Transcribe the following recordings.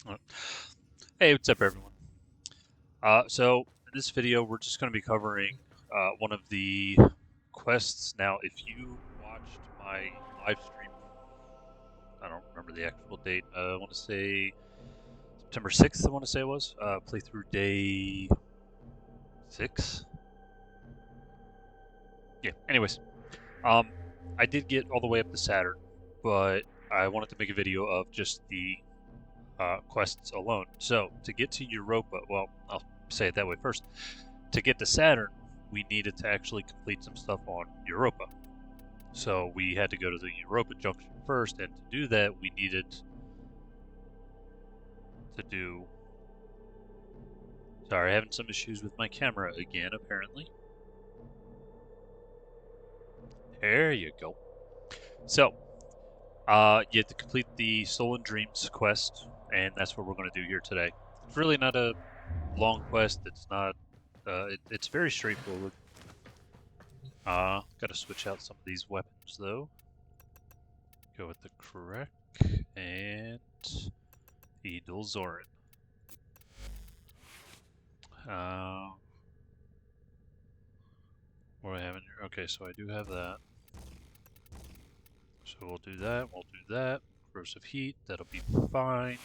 Uh, Hey, what's up, everyone? So in this video, we're just going to be covering one of the quests. Now, if you watched my live stream, I don't remember the actual date. I want to say September 6th. I want to say it was playthrough day 6. Yeah. Anyways, um, I did get all the way up to Saturn, but I wanted to make a video of just the quests alone. So to get to Europa, well, I'll say it that way first. To get to Saturn, we needed to actually complete some stuff on Europa. So we had to go to the Europa Junction first, and to do that, we needed to do. Sorry, having some issues with my camera again, apparently. There you go. So, you have to complete the Stolen Dreams quest, and that's what we're going to do here today. It's really not a long quest. It's not. It's very straightforward. Got to switch out some of these weapons though. Go with the correct and Edel Zorin. What do I have in here? Okay, so I do have that. So we'll do that. We'll do that. Corrosive heat. That'll be fine.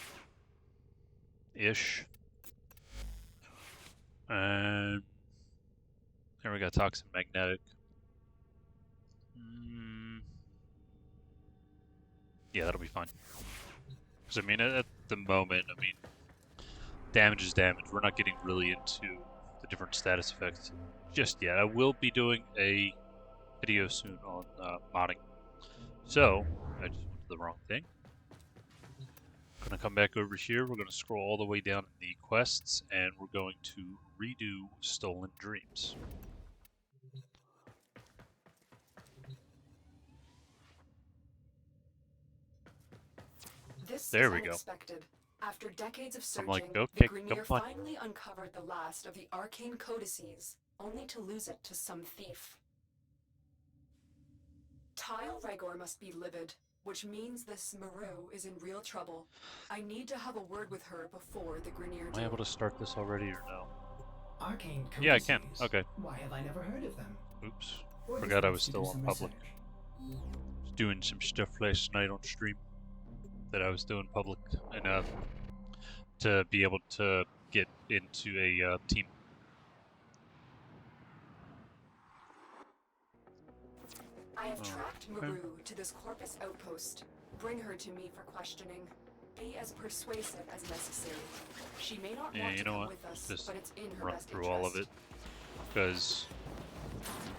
Ish. And there we got toxin magnetic. Yeah, that'll be fine. Because I mean, at the moment, I mean, damage is damage. We're not getting really into the different status effects just yet. I will be doing a video soon on modding. So, I just went to the wrong thing. Going to come back over here. We're going to scroll all the way down in the quests, and we're going to redo Stolen Dreams. There we go. After decades of searching, I'm like, the okay, Grineer come on. finally uncovered the last of the arcane codices, only to lose it to some thief. Tile Regor must be livid, which means this Maru is in real trouble. I need to have a word with her before the Grineer do. Am I able to start this already or no? Arcane codices. Yeah, I can. Okay. Why have I never heard of them? Oops. Or Forgot I this was to still do on some public. research. Was doing some stuff last night on stream that I was doing public enough to be able to get into a team. I have tracked Maru to this Corpus outpost. Bring her to me for questioning. Be as persuasive as necessary. She may not want to come with us, Just but it's in her run best through interest. all of it, because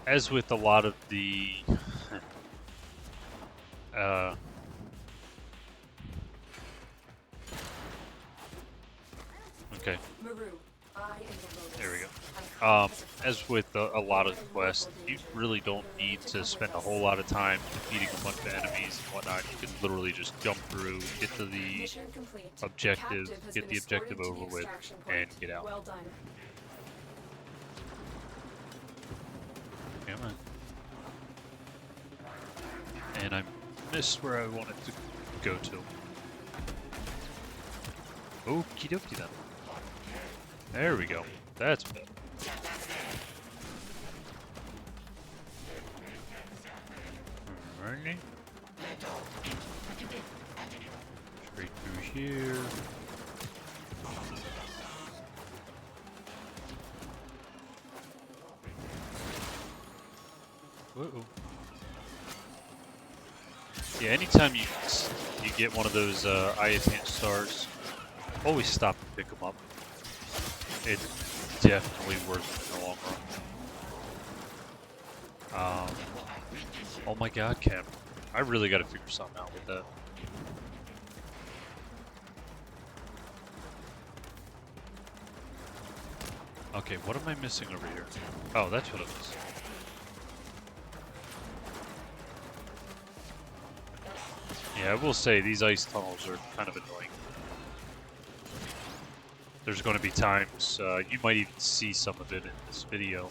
as with a lot of the okay. Maru, there we go. As with a lot of quests, you really don't need to spend a whole lot of time defeating a bunch of enemies and whatnot. You can literally just jump through, get to the objective, get the objective over with, and get out. Well done. Come on. And I missed where I wanted to go to. Okie dokie then. There we go. That's better. Alrighty. Straight through here. Whoa. Yeah, anytime you get one of those Iatan stars, always stop and pick them up. It's definitely worth it in the long run. Oh my god, Cam. I really gotta figure something out with that. Okay, what am I missing over here? Oh, that's what it is. Yeah, I will say these ice tunnels are kind of annoying. There's going to be times, you might even see some of it in this video,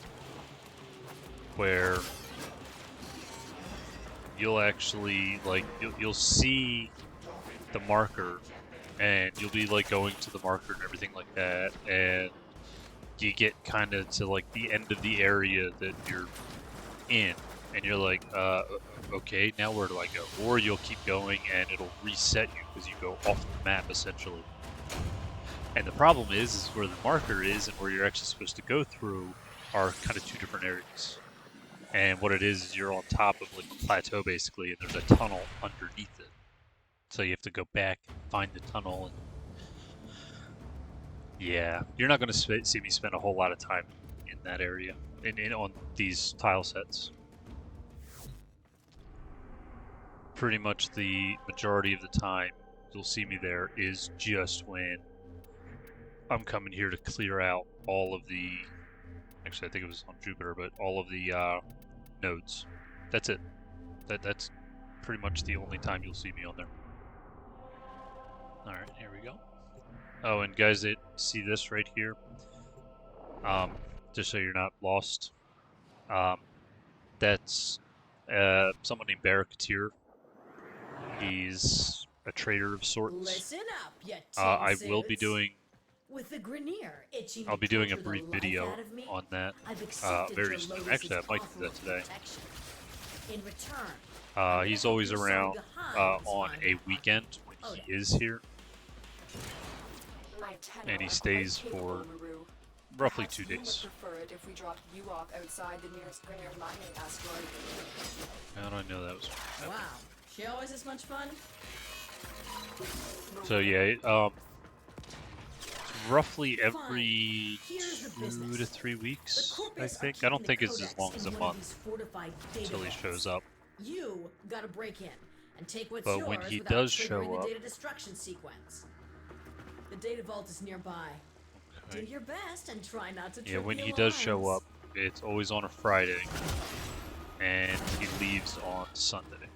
where you'll actually, like, you'll see the marker and you'll be like going to the marker and everything like that, and you get kind of to like the end of the area that you're in, and you're like, okay, now where do I go? Or you'll keep going and it'll reset you because you go off the map essentially. And the problem is where the marker is and where you're actually supposed to go through are kind of two different areas. And what it is you're on top of like a plateau basically, and there's a tunnel underneath it. So you have to go back and find the tunnel. And yeah, you're not going to see me spend a whole lot of time in that area, on these tile sets. Pretty much the majority of the time you'll see me there is just when I'm coming here to clear out all of the, actually I think it was on Jupiter, but all of the nodes. That's it. That's pretty much the only time you'll see me on there. Alright, here we go. Oh, and guys that see this right here, just so you're not lost, that's someone named Barraketeer. He's a trader of sorts. Listen up, you I will be doing. With the Grenier itching I'll be doing a to torture brief the life video out of me, on that I've accepted very your soon. Lotus's Actually, I might offer do that of today. protection. In return, He's always around on a weekend when he is here, My Tenno and he are stays quite for capable, Maru. roughly Perhaps 2 you would days. prefer it if we dropped you off outside the nearest Grenier mining asteroid. How do I know that was? wow, she always this much fun? So yeah, roughly every Here's the 2 business. to 3 The weeks, I Corpus are think. I don't keeping think the it's as codex long as a in one of month these fortified data until he vaults. shows up. You gotta break in and take what's But yours when he without does triggering show the up- data destruction sequence. The data vault is nearby. Do your best and try not to Yeah, trip when the he does show alarms. up, it's always on a Friday, and he leaves on Sunday.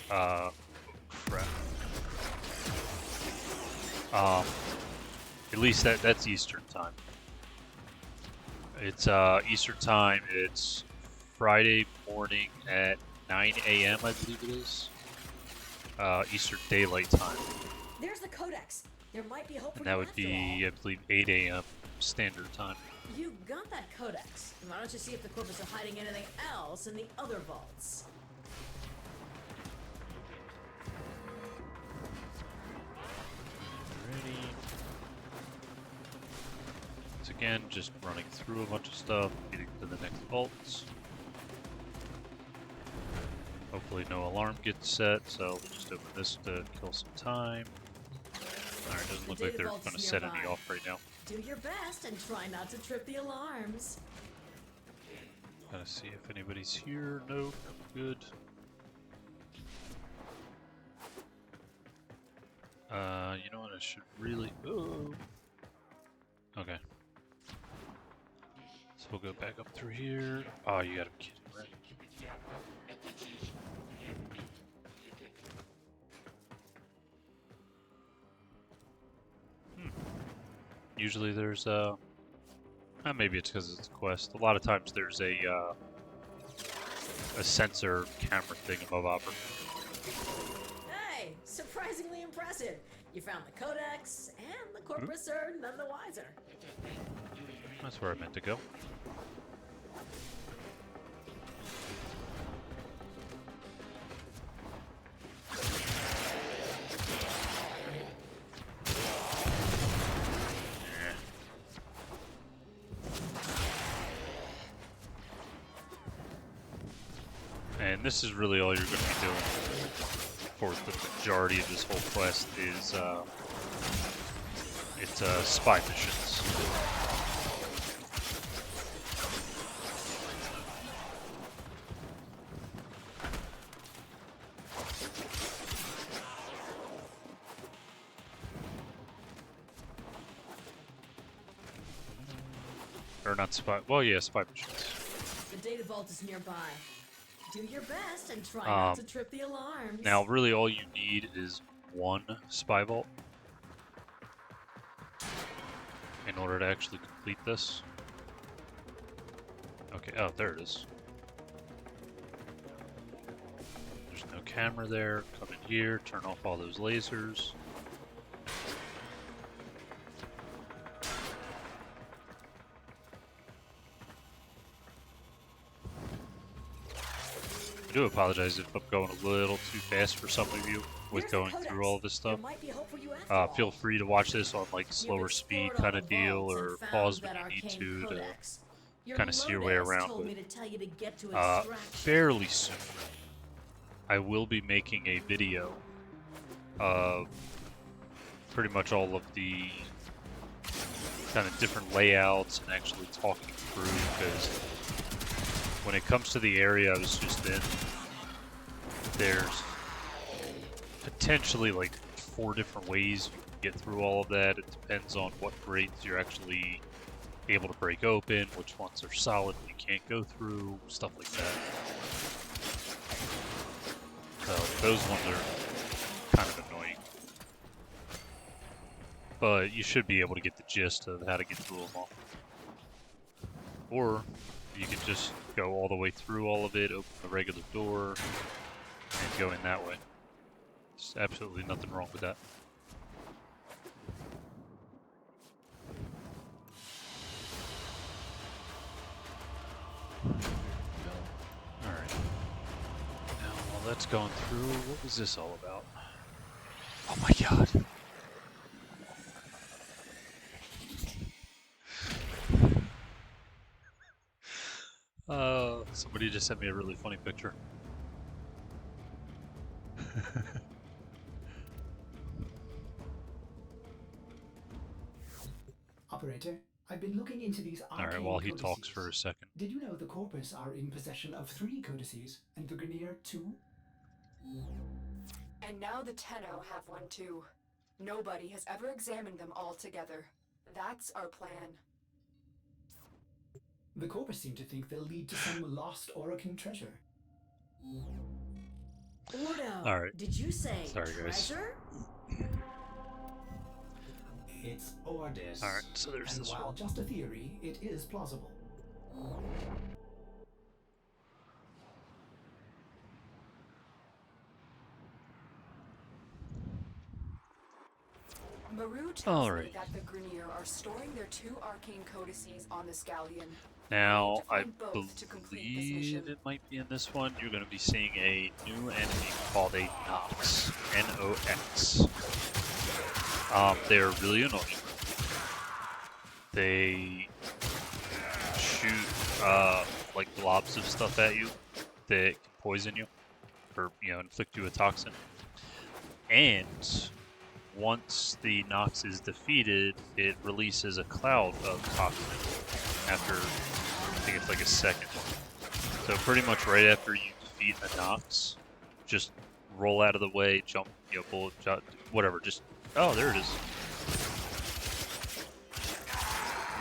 Crap. At least that's Eastern time. It's Eastern time. It's Friday morning at 9 a.m. I believe it is. Eastern Daylight Time, There's the codex. There might be hope for and that you would after be, I believe, 8 a.m. Standard Time. all. You got that codex. Why don't you see if the Corpus are hiding anything else in the other vaults? Alrighty. Once again, just running through a bunch of stuff, getting to the next vaults. Hopefully no alarm gets set, so we'll just open this to kill some time. Alright, doesn't look like they're going to set any off right now. Do your best and try not to trip the alarms. Gotta see if anybody's here. Nope, good. You know what, I should really... Oh! Okay. So we'll go back up through here. Oh, you gotta be kidding, right? Usually there's maybe it's because it's a quest. A lot of times there's a sensor camera thing above Opera. Hey, surprisingly impressive. You found the codex, and the Corpus are none the wiser. That's where I meant to go. And this is really all you're going to be doing for the majority of this whole quest is it's spy missions. Or not spy, well yeah, spy missions. The data vault is nearby. Do your best and try not to trip the alarms. Now, really, all you need is one spy vault in order to actually complete this. Okay, oh, there it is. There's no camera there. Come in here, turn off all those lasers. I do apologize if I'm going a little too fast for some of you with Here's the going codex. through all this stuff. There might be hope for you after all. Feel free to watch this on like You've slower speed explored all kind the of deal, vaults or and found pause when that you need arcane to codex. Your kind of see your way Lotus around. told But me to tell you to get to extraction. fairly soon, I will be making a video of pretty much all of the kind of different layouts and actually talking through, because when it comes to the area I was just in, there's potentially like 4 different ways you can get through all of that. It depends on what grades you're actually able to break open, which ones are solid and you can't go through, stuff like that. So those ones are kind of annoying. But you should be able to get the gist of how to get through them all. Or you can just go all the way through all of it, open the regular door, and go in that way. There's absolutely nothing wrong with that. Alright. Now, while that's going through, what was this all about? Oh my god! Somebody just sent me a really funny picture. Operator, I've been looking into these arcane Alright, while he codices. talks for a second. Did you know the Corpus are in possession of 3 codices, and the Grineer 2? And now the Tenno have one too. Nobody has ever examined them all together. That's our plan. The Corpus seem to think they'll lead to some lost Awoken treasure. Ordo, Alright. did you say Sorry, guys. treasure? It's Ordis. Alright, so there's and this while one. just a theory, it is plausible. Maru tells me Alright. that the Grineer are storing their 2 arcane codices on the Scallion. Now, We I need to find both to complete this believe mission. it might be in this one. You're going to be seeing a new enemy called a Nox. N-O-X. They're really annoying. They shoot like blobs of stuff at you that can poison you, or inflict you with toxin. And once the Nox is defeated, it releases a cloud of toxin after, I think it's like a second. So pretty much right after you defeat a Nox, just roll out of the way, jump, bullet shot, whatever, just, oh, there it is.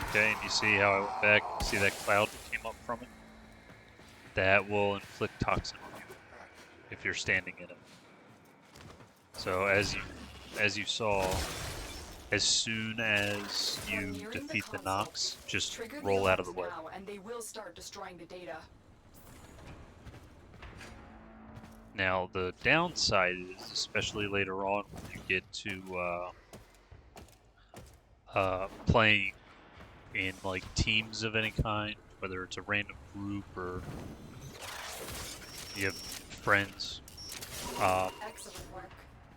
Okay, and you see how I went back, see that cloud that came up from it? That will inflict toxin on you if you're standing in it. So as you saw, as soon as you defeat the Nox, just Trigger roll out of the way. now, and they will start destroying the data. Now the downside is, especially later on when you get to playing in like teams of any kind, whether it's a random group or you have friends. Excellent work.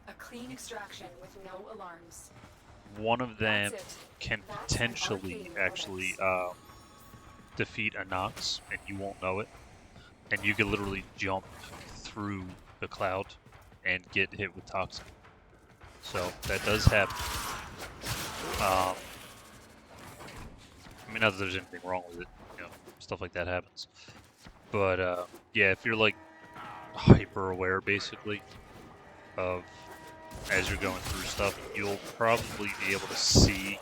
A clean extraction with no alarms. One of them That's it. can That's an potentially arcane actually codex. defeat a Nox, and you won't know it. And you can literally jump through the cloud and get hit with toxin. So that does happen. I mean, not that there's anything wrong with it, stuff like that happens. But yeah, if you're like hyper aware basically of as you're going through stuff, you'll probably be able to see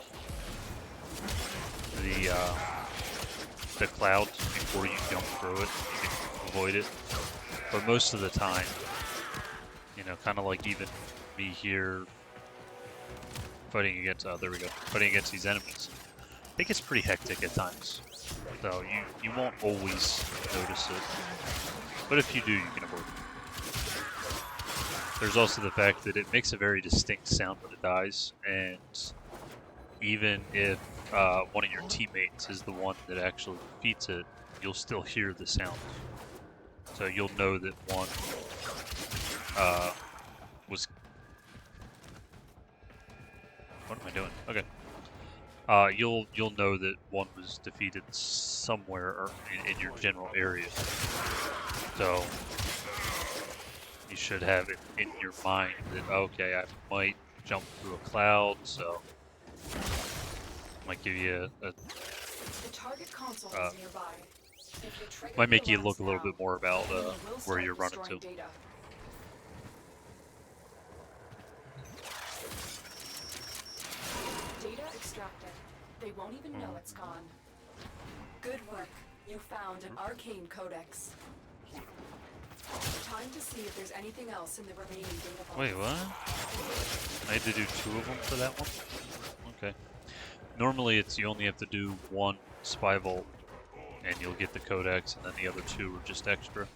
the clouds before you jump through it. You can avoid it. But most of the time, kind of like even me here fighting against, fighting against these enemies. I think it's pretty hectic at times. So you won't always notice it. But if you do, you can avoid it. There's also the fact that it makes a very distinct sound when it dies, and even if one of your teammates is the one that actually defeats it, you'll still hear the sound. So you'll know that one was. What am I doing? Okay. You'll know that one was defeated somewhere or in your general area. So you should have it in your mind that okay, I might jump through a cloud, so might give you The target console is nearby. If you trigger might make the you look a alarms little bit now, more about the enemy will where start you're running to. destroying data. Data extracted. They won't even know it's gone. Good work. You found an arcane codex. Time to see if there's anything else in the remaining data vaults. Wait, what? I had to do 2 of them for that one? Okay. Normally it's you only have to do 1 spy vault and you'll get the codex, and then the other 2 are just extra.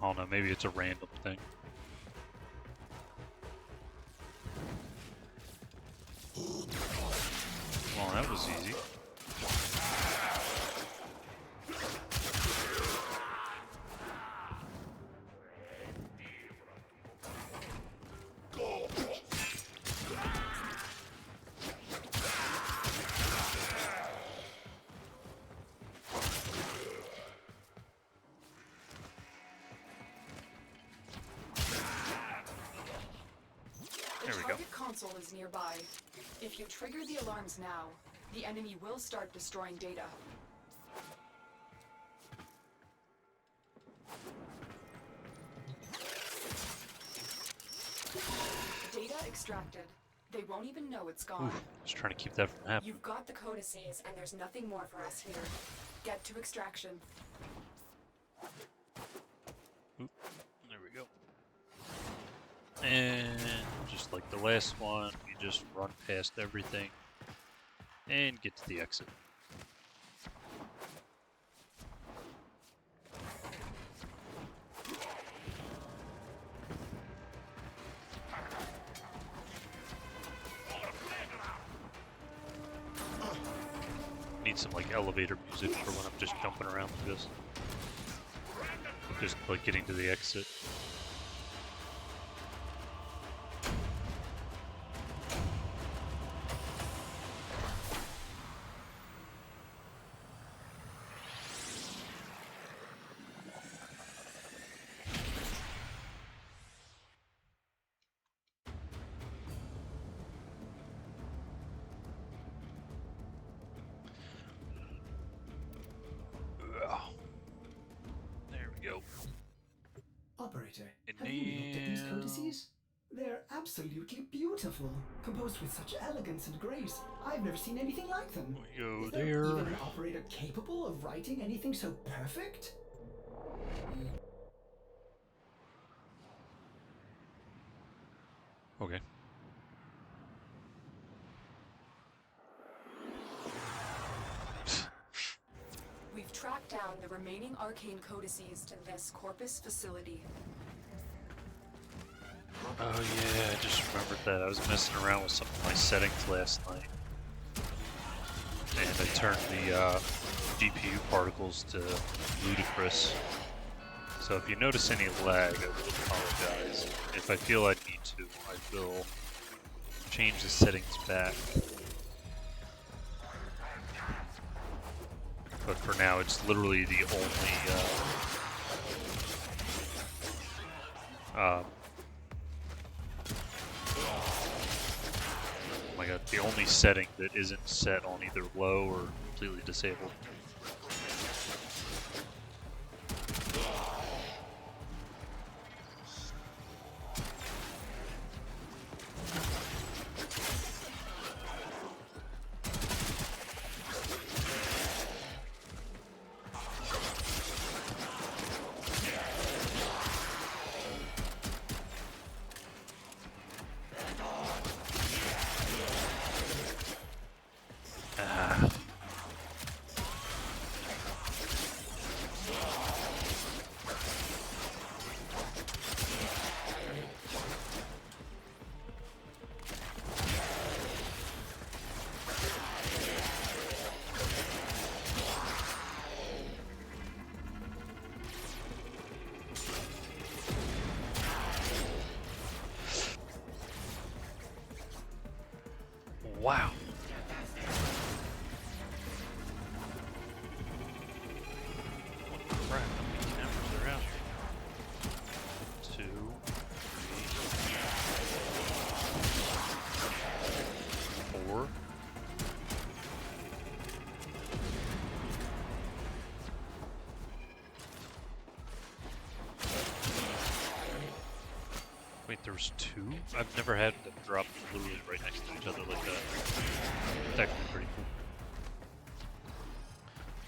I don't know, maybe it's a random thing. Well, that was easy. The target console is nearby. If you trigger the alarms now, the enemy will start destroying data. Data extracted. They won't even know it's gone. Oof, just trying to keep that from happening. You've got the codices, and there's nothing more for us here. Get to extraction. Oop, there we go. And just like the last one, you just run past everything and get to the exit. Need some like elevator music for when I'm just jumping around like this. Just like getting to the exit. There we go. Operator, have you looked at these codices? They're absolutely beautiful, composed with such elegance and grace. I've never seen anything like them. We go Is there there. even an operator capable of writing anything so perfect? Okay. We've tracked down the remaining arcane codices to this Corpus facility. Oh yeah, I just remembered that. I was messing around with some of my settings last night. And I turned the GPU particles to ludicrous. So if you notice any lag, I will apologize. If I feel I need to, I will change the settings back. But for now, it's literally the only oh my god, the only setting that isn't set on either low or completely disabled. Wow. Holy crap, how many cameras are out here? 2, 3, 4. Wait, there was 2? I've never had them drop literally right next to each other like that. It's actually pretty cool.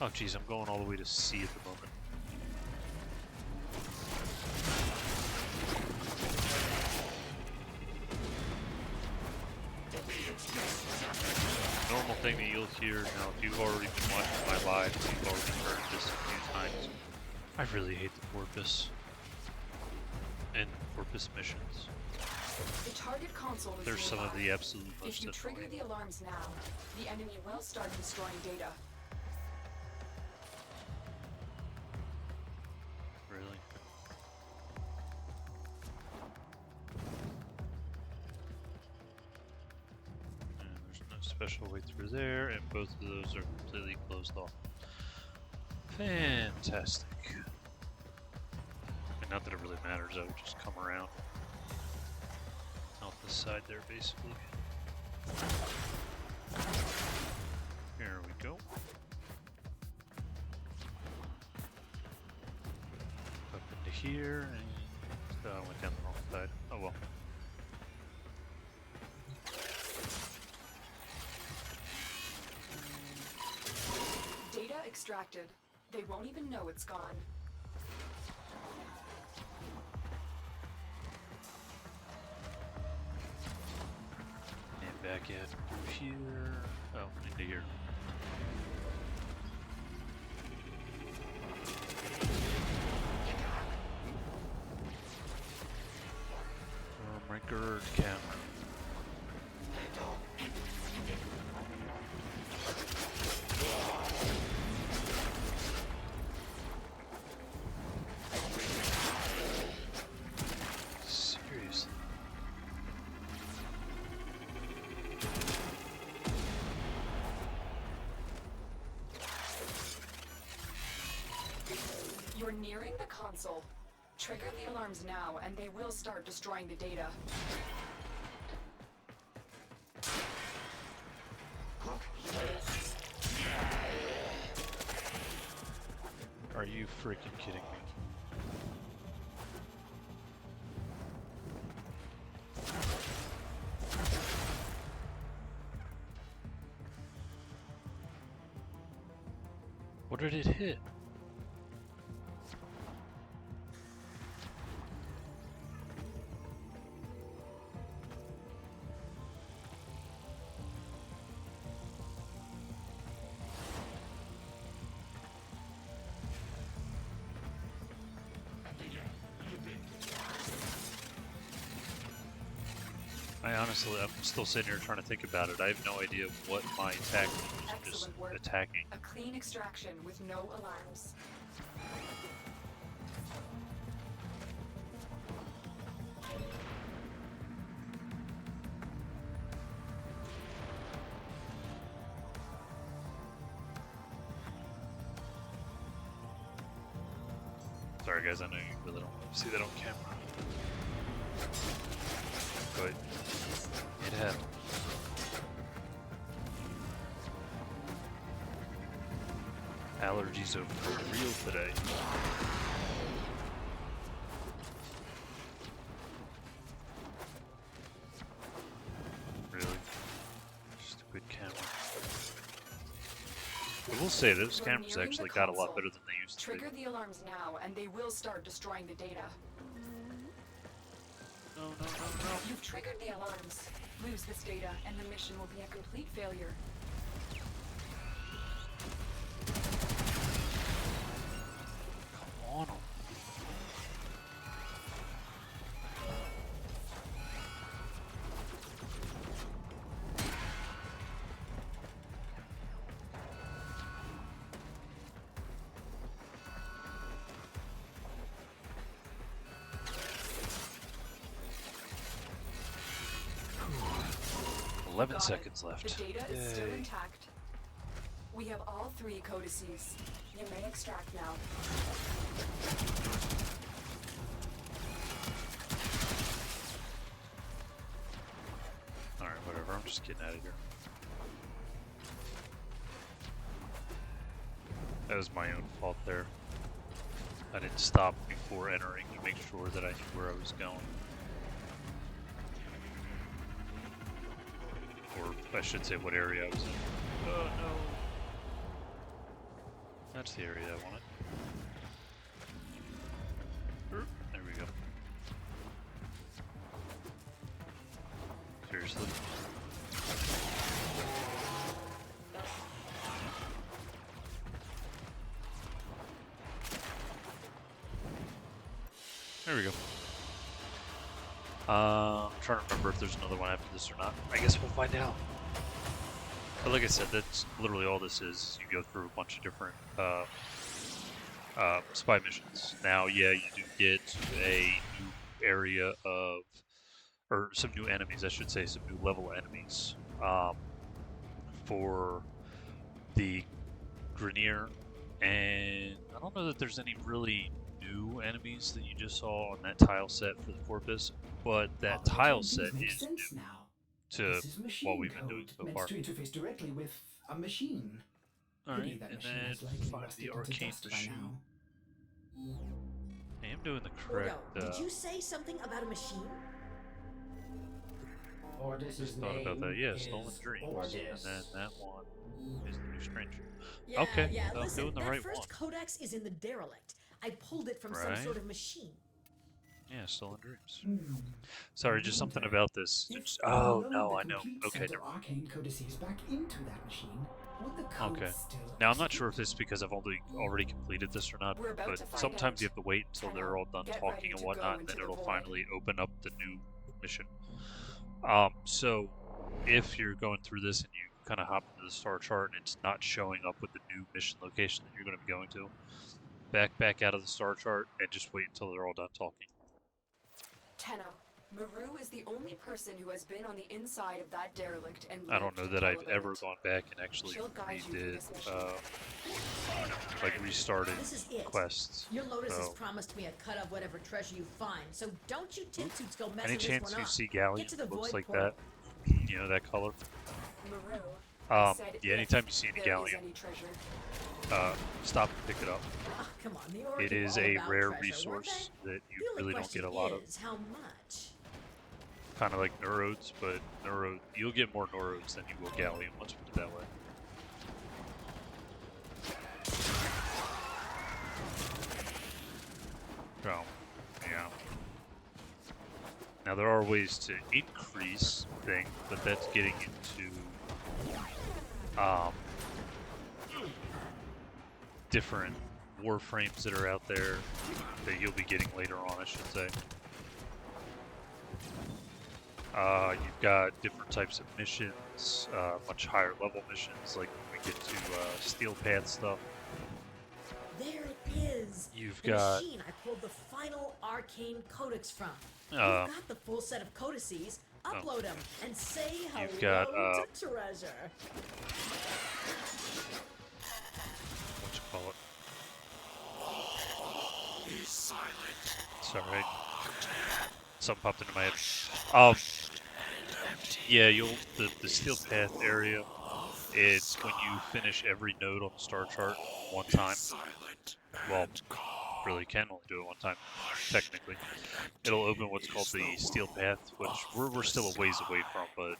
Oh geez, I'm going all the way to C at the moment. Normal thing that you'll hear now, if you've already been watching my live, you've already heard this a few times. I really hate the Corpus and Corpus missions. The target console is They're some of the absolute If most you trigger annoying. the alarms now, the enemy will start destroying data. Really? And there's no special way through there, and both of those are completely closed off. Fantastic. I mean, not that it really matters, I would just come around. Out the side there, basically. Here we go. Up into here, and I went down the wrong side. Oh well. Data extracted. They won't even know it's gone. And back at here. Oh, into here. My gird camera. Seriously. You're nearing the console. Trigger the alarms now, and they will start destroying the data. Are you freaking kidding me? What did it hit? I'm still sitting here trying to think about it. I have no idea what my attack is. Just Excellent work. attacking. A clean extraction with no alarms. Sorry guys, I know you really don't want to see that on camera. But it happened. Allergies are for real today. Really? Stupid camera. I will say those cameras actually got a lot better than they used to be. Trigger the alarms now, and they will start destroying the data. No, no, no, no. You've triggered the alarms. Lose this data, and the mission will be a complete failure. Come on. 11 Got it. seconds left. The data is still Yay. intact. We have all 3 codices. You may extract now. Alright, whatever. I'm just getting out of here. That was my own fault there. I didn't stop before entering to make sure that I knew where I was going. Or I should say what area I was in. Oh no! That's the area I wanted. There we go. Seriously? There we go. I'm trying to remember if there's another one after this or not. I guess we'll find out. But like I said, that's literally all this is. You go through a bunch of different spy missions. Now, yeah, you do get a new area of, or some new enemies, I should say, some new level enemies for the Grenier, and I don't know that there's any really new enemies that you just saw on that tile set for the Corpus, but that tile set is new to what we've been doing so far. To interface directly with a machine. Alright, and then find the arcane machine. I am doing the correct. Did you say something about a machine? Just thought about that. Yeah, Stolen Dreams, and then that one is the new Stranger. Yeah, Okay, yeah. I'm Listen, doing the that right first one. codex is in the derelict. I pulled it from some sort of machine. Yeah, Stolen Dreams. Sorry, just something about this. Oh no, I know. Okay, never mind. Arcane codices back into that machine. Would the code Okay. still Now I'm not sure if execute? this is because I've already completed this or not, We're about but to find sometimes out. you have to wait until they're all done Get talking ready and to go whatnot, and into then the it'll void. finally open up the new mission. So if you're going through this and you kind of hop into the star chart and it's not showing up with the new mission location that you're going to be going to, back out of the star chart and just wait until they're all done talking. Tenno, Maru is the only person who has been on the inside of that derelict and I don't know lived that to I've tell about ever it. gone back and actually She'll guide you through redid, this mission. like restarted This is it. quests. Your Lotus has So, promised me a cut of whatever treasure you find, so don't you tintsuits go messing any this chance one you up. see Galleon Get to the looks void like portal. that? You know, that color? Maru, I said Yeah, if anytime you see any there is Galleon, any treasure. stop and pick it up. Oh, come on, the Orc It is is all a about rare treasure, weren't resource they? that The you only really don't question get a lot of. is how much? Kind of like Neurodes, but you'll get more Neurodes than you will Galleon, let's put it that way. So, yeah. Now there are ways to increase things, but that's getting into different Warframes that are out there that you'll be getting later on, I should say. You've got different types of missions, much higher level missions, like when we get to Steel Path stuff. There it is. You've the got machine I pulled the final arcane codex from. You've Uh, got the full set of codices. Upload them and say hello You've got, to treasure. what you call it? He's silent. Sorry, something popped into my head. Yeah, the Steel Path area. It's when you finish every node on the star chart one time. Silent. Well, really you can only do it one time, technically. It'll open what's called the Steel Path, which we're still a ways away from, but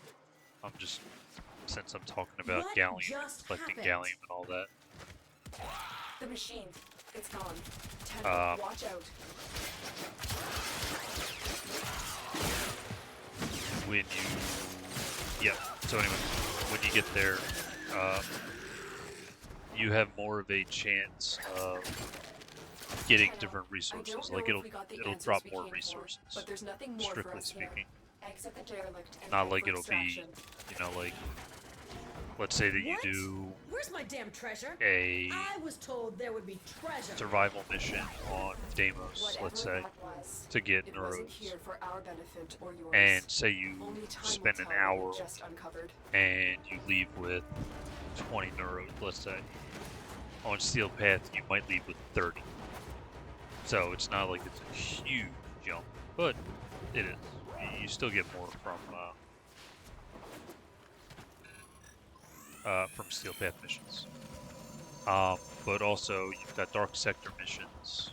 I'm just, since I'm talking about What Galleon, just collecting happened? Galleon and all that. The machine, it's gone. Tenno, watch out. When you, yeah, so anyway, when you get there, you have more of a chance of getting Tenno, different I resources. don't know Like if we got the it'll answers drop we more came for, resources, but there's nothing more for strictly us here. speaking. Exit the derelict and Not head like for it'll be, extraction. you know, like let's say that you What? do Where's my damn treasure? a I was told there would be treasure. survival mission on Deimos, Whatever let's say, that was, to get it wasn't Nerodes. here for our benefit or yours. And say you Only time spend will an tell what hour we just uncovered. and you leave with 20 Nerodes, let's say. On Steel Path, you might leave with 30. So it's not like it's a huge jump, but it is. You still get more from Steel Path missions. But also, you've got Dark Sector missions,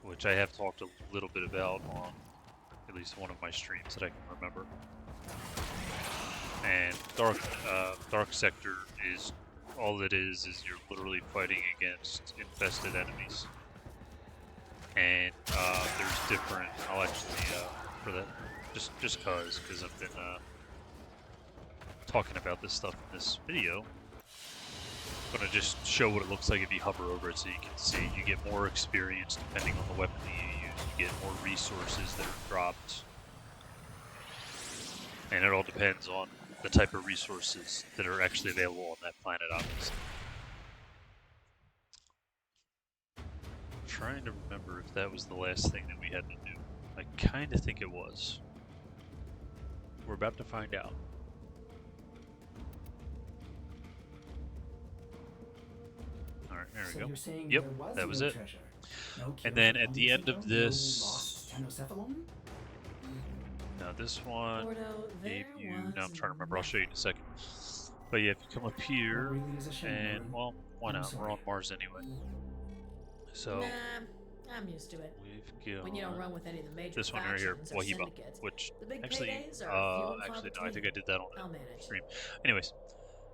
which I have talked a little bit about on at least one of my streams that I can remember. And Dark Sector is, all it is you're literally fighting against infested enemies. And there's different, I'll actually, for that, just because I've been talking about this stuff in this video, I'm gonna just show what it looks like if you hover over it so you can see. You get more experience depending on the weapon that you use. You get more resources that are dropped. And it all depends on the type of resources that are actually available on that planet, obviously. I'm trying to remember if that was the last thing that we had to do. I kind of think it was. We're about to find out. Alright, there we go. You're saying Yep, there was that was no it. treasure? No And cure then for at the end of Omnicephalon? this... No lost Tennocephalon? Now this one Ordo, gave there you... Now I'm was trying to remember, I'll show you in a second. But yeah, if you come up here, That really is a shame, and Rory. well, why I'm not? We're sorry. on Mars anyway. So Nah, I'm used to it. we've got When you don't run with any of the major this one right here, factions or Wahiba, syndicates, which the big actually, paydays are few and far actually no, I think between. I did that on I'll the manage. stream. Anyways,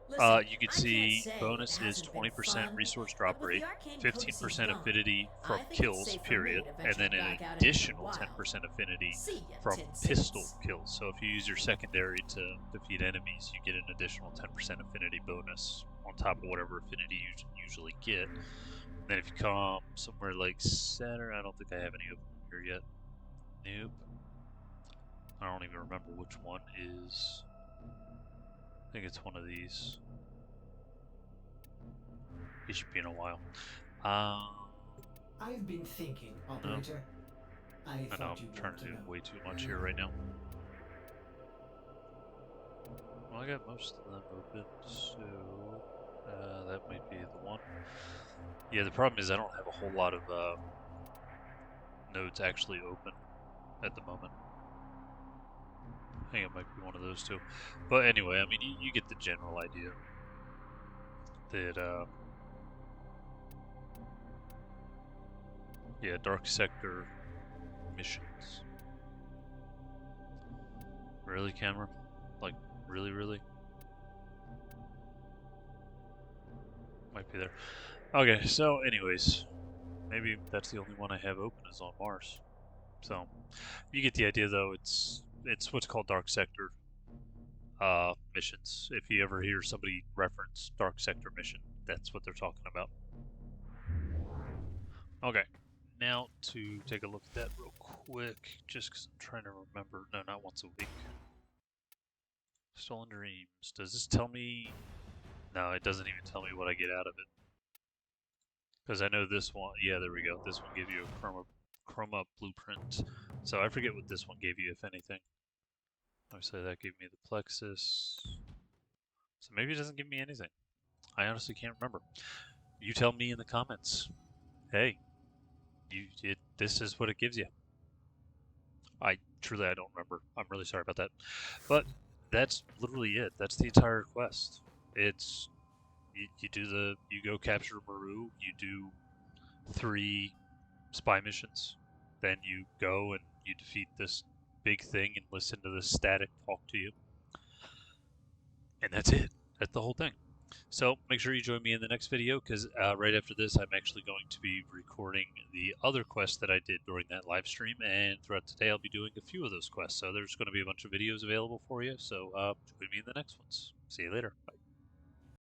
Listen, you can I see can't say bonus it is hasn't been 20% fun, resource but drop with rate, the arcane 15% codices gone, affinity I from think it's kills, safe for me period, to and venture then an back out into the additional wild. 10% affinity See ya, from tin pistol seats. kills. So if you use your secondary to defeat enemies, you get an additional 10% affinity bonus on top of whatever affinity you usually get. And then if you come somewhere like center, I don't think I have any of them here yet. Nope. I don't even remember which one is. I think it's one of these. It should be in a while. I've been thinking, operator. I I know thought I'm you'd trying want to to do know. way too much here right now. Well, I got most of them open, so that might be the one. Yeah, the problem is I don't have a whole lot of nodes actually open at the moment. I think it might be one of those two. But anyway, I mean, you get the general idea that, yeah, Dark Sector missions. Really, Cameron? Like, really? Might be there. Okay, so anyways, maybe that's the only one I have open is on Mars. So, you get the idea though, it's what's called Dark Sector missions. If you ever hear somebody reference Dark Sector mission, that's what they're talking about. Okay, now to take a look at that real quick, just because I'm trying to remember. No, not once a week. Stolen Dreams. Does this tell me? No, it doesn't even tell me what I get out of it. Because I know this one, yeah, there we go. This one gave you a chroma blueprint. So I forget what this one gave you, if anything. Obviously that gave me the plexus. So maybe it doesn't give me anything. I honestly can't remember. You tell me in the comments. Hey, this is what it gives you. I don't remember. I'm really sorry about that. But that's literally it. That's the entire quest. It's you go capture Maru, you do 3 spy missions, then you go and you defeat this big thing and listen to the static talk to you. And that's it. That's the whole thing. So make sure you join me in the next video, because right after this I'm actually going to be recording the other quests that I did during that live stream, and throughout the day I'll be doing a few of those quests. So there's going to be a bunch of videos available for you, so join me in the next ones. See you later. Bye.